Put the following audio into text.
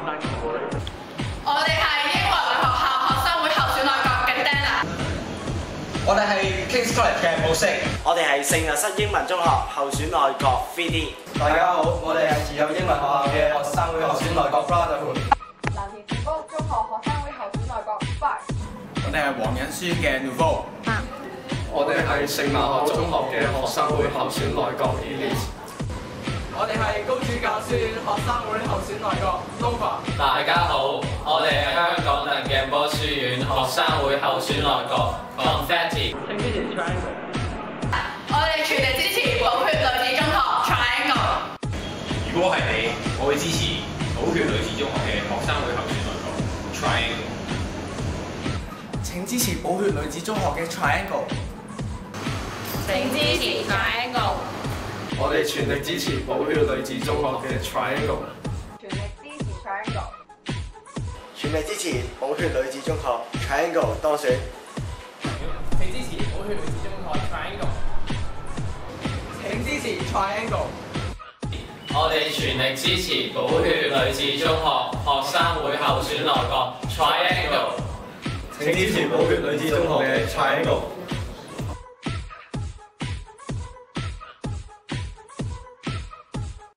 我哋係英華女學校學生會候選內閣嘅 Dana。我哋係 King's College 嘅武星。我哋係聖若瑟英文中學候選內閣 3D。大家好，我哋係自由英文學校嘅學生會候選內閣 Brotherhood。藍田田福中學學生會候選內閣 Five。我哋係黃隱書嘅 Nouveau。我哋係聖馬可中學嘅學生會候選內閣 Elite。我哋係公主教書學生會候選內閣 Nova。大家好，我哋係香港鄧鏡波書院學生會候選內閣 Confetti。請支持 Triangle。我哋全力支持寶血女子中學 Triangle。如果係你，我會支持寶血女子中學嘅學生會候選內閣 Triangle。請支持寶血女子中學嘅 Triangle。請支持 Triangle。我哋全力支持寶血女子中學嘅 Triangle。全力支持 Triangle。全力支持寶血女子中學 Triangle 當選。請支持寶血女子中學 Triangle。請支持 Triangle。我哋全力支持寶血女子中學學生會候選內閣 Triangle。請支持寶血女子中學嘅 Triangle。